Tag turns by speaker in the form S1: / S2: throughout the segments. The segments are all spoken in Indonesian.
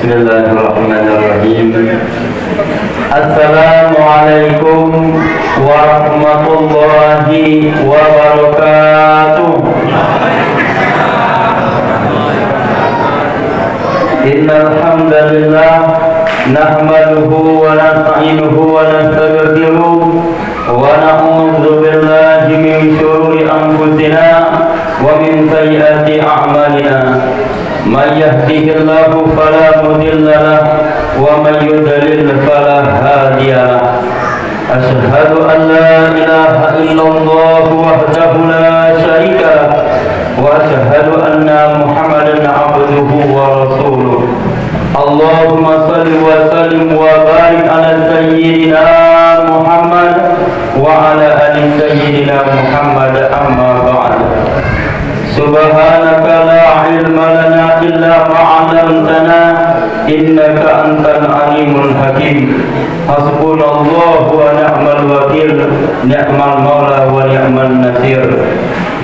S1: Bismillahirrahmanirrahim. Assalamualaikum warahmatullahi wabarakatuh. Innal hamdalillah nahmaduhu wa nasta'inuhu wa nastaghfiruh wa na'udzu billahi min shururi anfusina wa min sayyiati a'malina. Man yahdihillahu fala mudilla lahu wa man yudlil fala hadiya lahu. Asyhadu an la ilaha illallah wahdahu la syarika lahu wa asyhadu anna Muhammadan abduhu wa rasuluh. Allahumma salli wa sallim wa barik ala sayyidina Muhammad wa ala ali sayyidina Muhammad, amma ba'd. Subhanaka la ilma lana illa ma 'allamtana innaka antal alimul hakim. Hasbunallahu wa ni'mal wakil, ni'mal maula wa ni'mal nasir.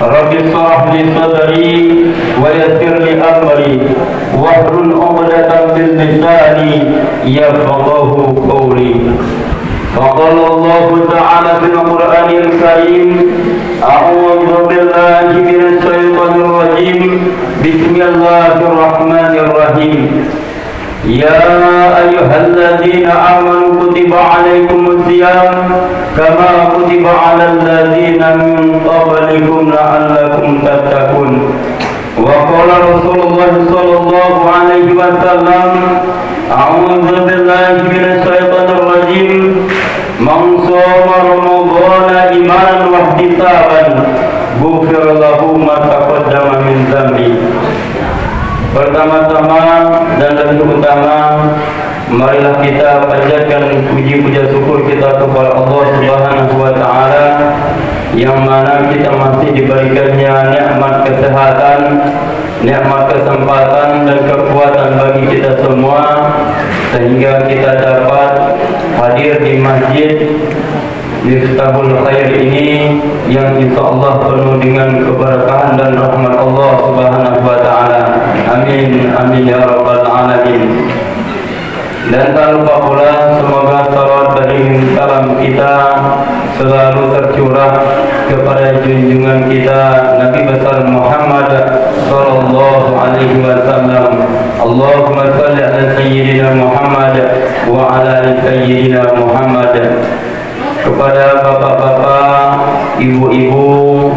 S1: Rabbi shrah li sadri wa yassir li amri wahlul 'uqdatam min lisani yafqahu qawli. Faqala Allah ta'ala fil Qur'anil Karim, a'udzu billahi minasy syaithanir rajim. Bismillahirrahmanirrahim. Ya ayyuhalladzina amanu kutiba 'alaikumus shiyam kama kutiba 'alal ladzina min qablikum la'allakum tattaqun. Wa qala Rasulullah sallallahu alaihi wasallam, a'udzu billahi minasy syaithanir rajim. Man shoma ramadhana imanan wa ihtisaban ghufira lahu ma taqaddama min dhanbi. Pertama-tama dan lebih utama, marilah kita panjatkan puji puja syukur kita kepada Allah Subhanahu wa taala yang mana kita masih diberikannya nikmat kesehatan, nikmat kesempatan dan kekuatan bagi kita semua sehingga kita dapat hadir di masjid Miftahul Khair ini yang insyaallah penuh dengan keberkahan dan rahmat Allah Subhanahu wa taala. Amin amin ya rabbal alamin. Dan tak lupa pula semoga salawat dan salam kita selalu tercurah kepada junjungan kita Nabi besar Muhammad sallallahu alaihi wasallam. Allahumma shalli ala sayyidina Muhammad wa ala ali sayyidina Muhammad. Kepada bapak-bapak, ibu-ibu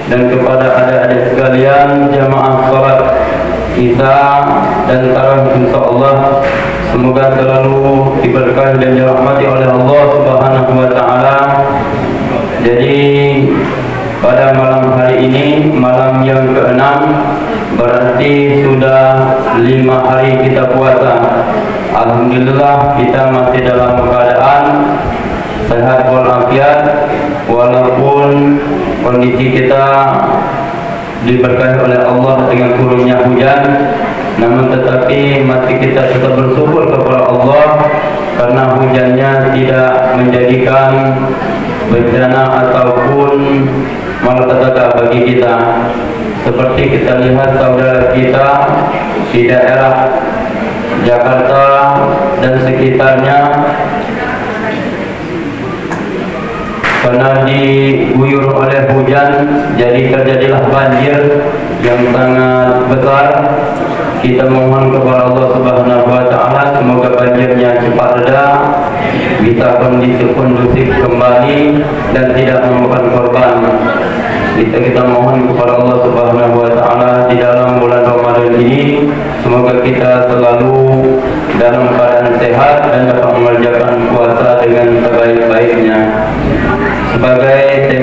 S1: dan kepada adik-adik sekalian jamaah salat Isya dan tarawih insyaallah semoga selalu diberkahi dan dirahmati oleh Allah Subhanahu wa taala. Jadi pada malam hari ini, malam yang ke-6, berarti sudah 5 hari kita puasa. Alhamdulillah kita masih dalam keadaan sehat walafiat, walaupun kondisi kita diberkahi oleh Allah dengan turunnya hujan, namun tetapi masih kita tetap bersyukur kepada Allah karena hujannya tidak menjadikan bencana ataupun malapetaka bagi kita. Seperti kita lihat saudara kita di daerah Jakarta dan sekitarnya karena diguyur oleh hujan, jadi terjadilah banjir yang sangat besar. Kita mohon kepada Allah Subhanahu wa taala semoga banjirnya cepat reda, bisa kondisi kondusif kembali dan tidak memakan korban. Kita mohon kepada Allah Subhanahu wa taala di dalam bulan Ramadan ini semoga kita selalu dalam keadaan sehat dan dapat mengerjakan puasa dengan sebaik-baiknya. Sebagai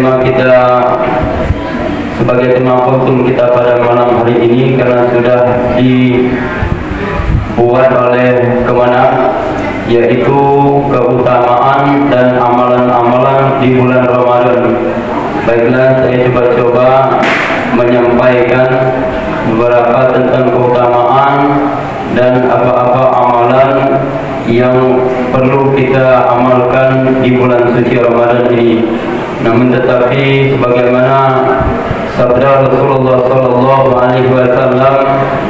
S1: tema khutbah kita pada malam hari ini, karena sudah dibuat oleh Kemenang, yaitu keutamaan dan amalan-amalan di bulan Ramadan. Baiklah, saya coba menyampaikan beberapa tentang keutamaan dan apa-apa amalan yang perlu kita amalkan di bulan suci Ramadan ini. Namun tetapi sebagaimana sabda Rasulullah sallallahu alaihi wasallam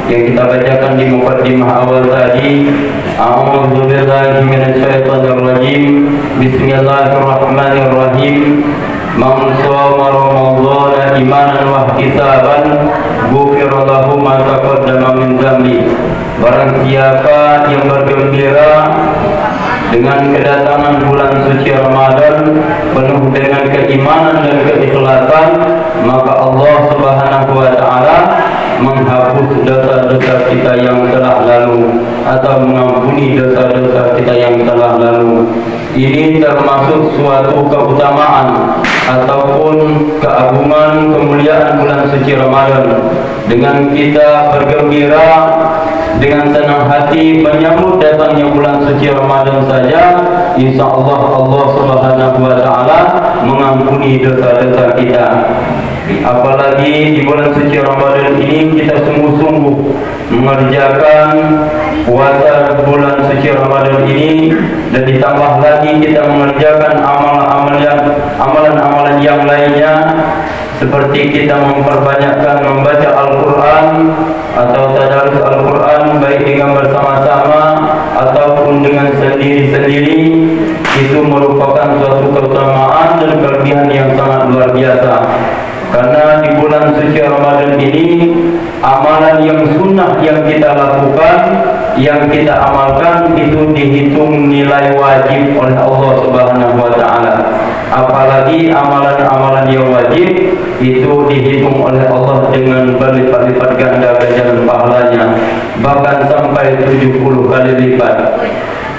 S1: yang kita bacakan di mukaddimah awal tadi, أعوذ بالله من الشيطان الرجيم بسم الله الرحمن الرحيم من صام رمضان إيمانا واحتسابا غفر له ما تقدم من ذنبه. Barang siapa yang bergembira dengan kedatangan bulan suci Ramadan penuh dengan keimanan dan keikhlasan, maka Allah Subhanahu wa taala menghapus dosa-dosa kita yang telah lalu atau mengampuni dosa-dosa kita yang telah lalu. Ini termasuk suatu keutamaan ataupun keagungan kemuliaan bulan suci Ramadan. Dengan kita bergembira dengan senang hati menyambut datangnya bulan suci Ramadan saja, insya Allah Allah Subhanahu wa taala mengampuni dosa-dosa kita. Apalagi di bulan suci Ramadan ini kita sungguh-sungguh mengerjakan puasa bulan suci Ramadan ini, dan ditambah lagi kita mengerjakan amalan-amalan yang lainnya, seperti kita memperbanyakkan membaca Al-Quran atau tadarus Al-Quran baik dengan bersama-sama ataupun dengan sendiri-sendiri. Itu merupakan suatu keutamaan dan kelebihan yang sangat luar biasa. Karena di bulan suci Ramadan ini amalan yang sunnah yang kita lakukan, yang kita amalkan itu dihitung nilai wajib oleh Allah Subhanahu wa taala. Apalagi amalan-amalan yang wajib itu dihitung oleh Allah dengan berlipat-lipat ganda ganjaran pahalanya, bahkan sampai 70 kali lipat.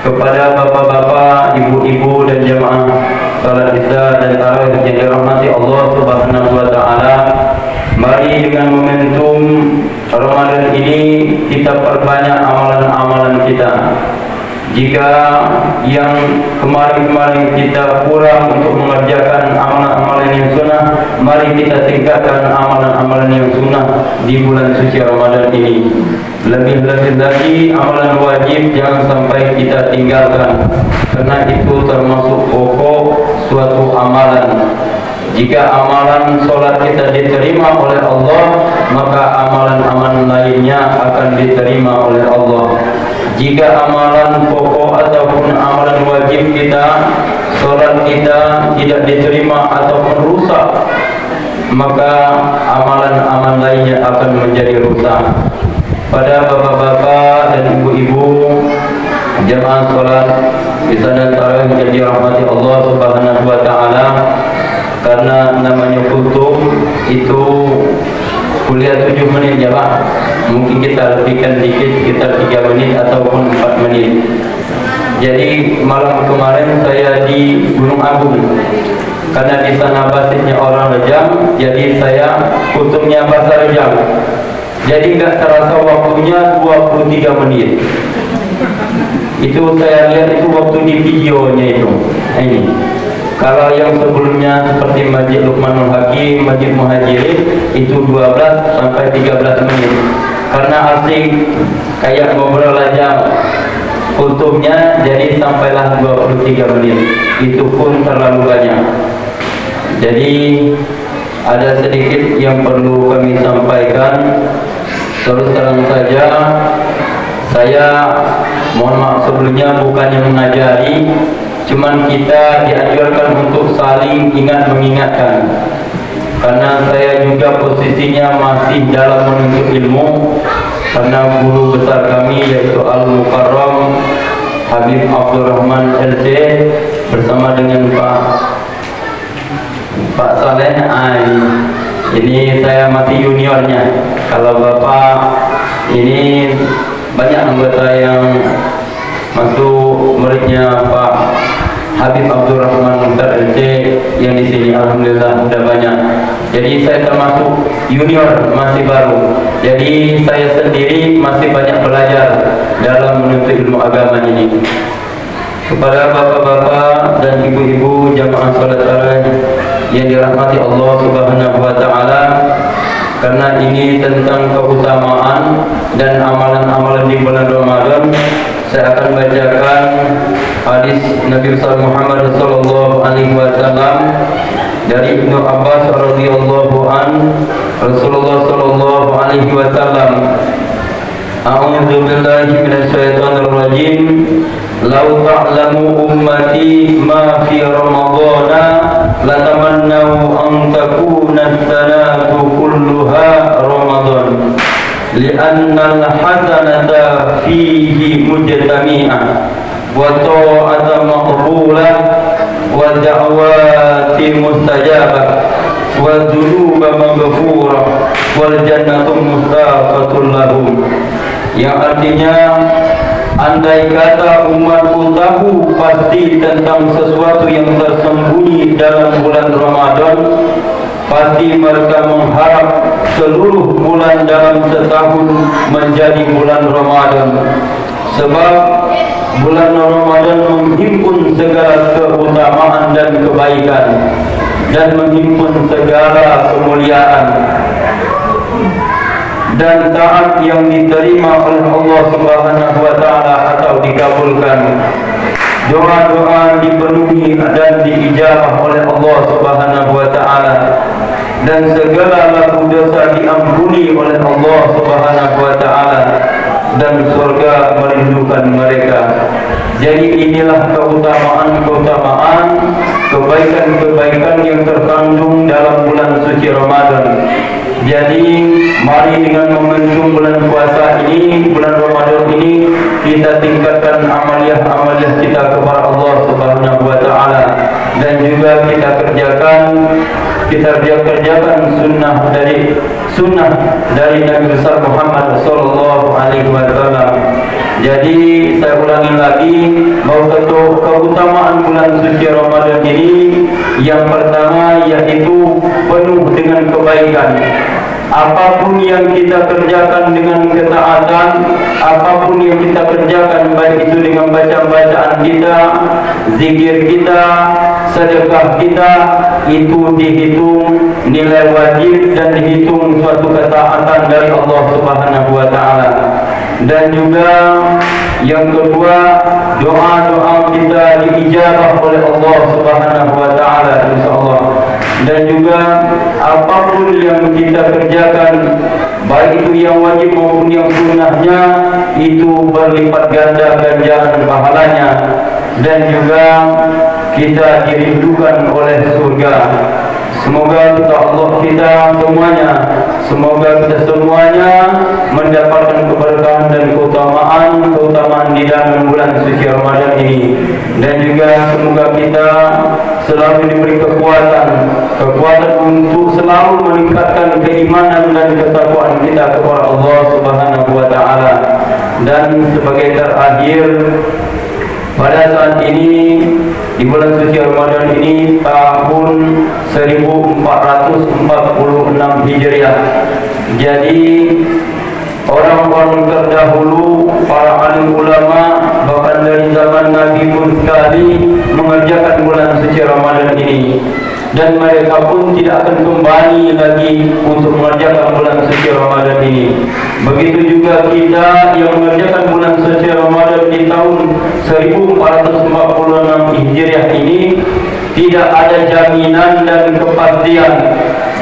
S1: Kepada bapak-bapak, ibu-ibu dan jemaah salat Isya dan tarawih yang dirahmati Allah Subhanahu wa taala, mari dengan momentum Ramadan ini kita perbanyak amalan-amalan kita. Jika yang kemarin-kemarin kita kurang untuk mengerjakan amalan-amalan yang sunnah, mari kita tingkatkan amalan-amalan yang sunnah di bulan suci Ramadan ini. Lebih-lebih lagi amalan wajib jangan sampai kita tinggalkan, karena itu termasuk pokok suatu amalan. Jika amalan sholat kita diterima oleh Allah, maka amalan-amalan lainnya akan diterima oleh Allah. Jika amalan pokok ataupun amalan wajib kita, sholat kita tidak diterima ataupun rusak, maka amalan-amalan lainnya akan menjadi rusak. Pada bapak-bapak dan ibu-ibu jemaah sholat Isya dan tarawih yang dirahmati Allah Subhanahu wa taala, karena namanya kutub itu kuliah 7 menit ya Pak, mungkin kita lebihkan dikit sekitar 3 menit ataupun 4 menit. Jadi malam kemarin saya di Gunung Agung, karena di sana basisnya orang Rejang, jadi saya kutubnya bahasa Rejang. Jadi nggak terasa waktunya 23 menit. Itu saya lihat itu waktu di videonya itu. Ini. Kalau yang sebelumnya seperti Masjid Luqmanul Hakim, Masjid Muhajirin itu 12 sampai 13 menit. Karena asik kayak ngobrol aja kutubnya, jadi sampailah 23 menit. Itu pun terlalu banyak. Jadi ada sedikit yang perlu kami sampaikan. Terus terang saja, saya mohon maaf sebelumnya bukannya mengajari, cuman kita dianjurkan untuk saling ingat mengingatkan. Karena saya juga posisinya masih dalam menuntut ilmu, karena guru besar kami yaitu Al-Mukarram Habib Abdurrahman LC bersama dengan Pak Saleh ini saya masih juniornya. Kalau Bapak ini banyak anggota yang masuk muridnya Pak Habib Abdurrahman Mukhtar LC yang di sini alhamdulillah sudah banyak. Jadi saya termasuk junior, masih baru. Jadi saya sendiri masih banyak belajar dalam menuntut ilmu agama ini. Kepada bapak-bapak dan ibu-ibu jamaah salat tarawih yang dirahmati Allah Subhanahu wa taala, karena ini tentang keutamaan dan amalan-amalan di bulan Ramadan, saya akan bacakan hadis Nabi Muhammad sallallahu alaihi wasallam dari Ibnu Abbas radhiyallahu an, Rasulullah sallallahu alaihi wasallam, A'udzu billahi minasyaitonir rajim. Lau ta'lamu ummati ma fi ramadana latamannau an takuna as-sanatu kulluha ramadan li'anna al-hasanata fihi mujtami'ah wa ta'ata maqbulah wa da'wati mustajabah wa dhunuba maghfurah wal jannatu mustaqatul lahum. Yang artinya, andai kata umatku tahu pasti tentang sesuatu yang tersembunyi dalam bulan Ramadan, pasti mereka mengharap seluruh bulan dalam setahun menjadi bulan Ramadan. Sebab bulan Ramadan menghimpun segala keutamaan dan kebaikan dan menghimpun segala kemuliaan dan taat yang diterima oleh Allah Subhanahu wa taala atau dikabulkan. Doa-doa dipenuhi dan diijabah oleh Allah Subhanahu wa taala dan segala laku dosa diampuni oleh Allah Subhanahu wa taala dan surga merindukan mereka. Jadi inilah keutamaan-keutamaan, kebaikan-kebaikan yang terkandung dalam bulan suci Ramadan. Jadi mari dengan momentum bulan puasa ini, bulan Ramadan ini, kita tingkatkan amaliyah-amaliyah kita kepada Allah Subhanahu wa taala dan juga kita kerjakan sunnah dari Nabi besar Muhammad sallallahu alaihi wasallam. Jadi saya ulangi lagi bahwa keutamaan bulan suci Ramadan ini, yang pertama yaitu penuh dengan kebaikan. Apapun yang kita kerjakan dengan ketaatan, apapun yang kita kerjakan, baik itu dengan bacaan kita, zikir kita, sedekah kita, itu dihitung nilai wajib dan dihitung suatu ketaatan dari Allah Subhanahu wa taala. Dan juga yang kedua, doa-doa kita diijabah oleh Allah Subhanahu wa taala insyaallah. Dan juga apapun yang kita kerjakan, baik itu yang wajib maupun yang sunnahnya, itu berlipat ganda ganjaran pahalanya. Dan juga kita dirindukan oleh surga. Semoga kita semuanya mendapatkan keberkahan dan keutamaan di dalam bulan suci Ramadan ini. Dan juga semoga kita selalu diberi kekuatan untuk selalu meningkatkan keimanan dan ketakwaan kita kepada Allah Subhanahu wa taala. Dan sebagai terakhir, pada saat ini di bulan suci Ramadan ini tahun 1446 Hijriah. Jadi orang-orang terdahulu, para alim ulama, bahkan dari zaman Nabi pun sekali mengerjakan bulan suci Ramadan ini, dan mereka pun tidak akan kembali lagi untuk mengerjakan bulan suci Ramadan ini. Begitu juga kita yang mengerjakan bulan suci Ramadan di tahun 1446 Hijriah ini, tidak ada jaminan dan kepastian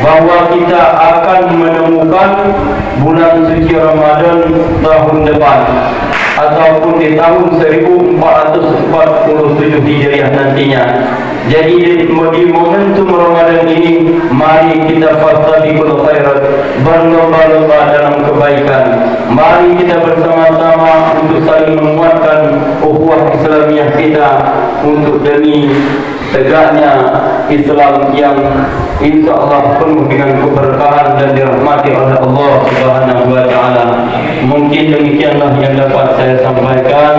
S1: bahwa kita akan menemukan bulan suci Ramadan tahun depan ataupun di tahun 1447 Hijriah nantinya. Jadi di momentum Ramadan ini, mari kita fastabiqul khairat, berlomba-lomba dalam kebaikan. Mari kita bersama-sama untuk saling menguatkan ukhuwah Islamiyah kita untuk demi tegaknya Islam yang insyaallah penuh dengan keberkahan dan dirahmati oleh Allah Subhanahu wa taala. Mungkin demikianlah yang dapat saya sampaikan.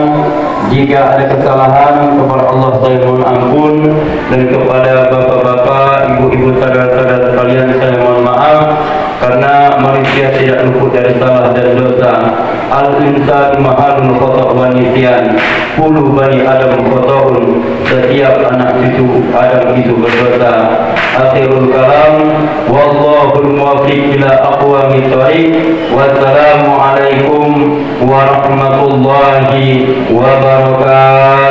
S1: Jika ada kesalahan, kepada Allah saya mohon ampun, dan kepada bapak-bapak, ibu-ibu, saudara-saudara sekalian saya mohon maaf, karena manusia tidak luput dari salah dan dosa. Al-insan mahalun khata' wa nisyan, kullu bani adam khata'un, setiap anak cucu Adam itu berdosa. Akhirul kalam, wallahul muwaffiq ila aqwamit thoriq. Wassalamu alaikum warahmatullahi wabarakatuh.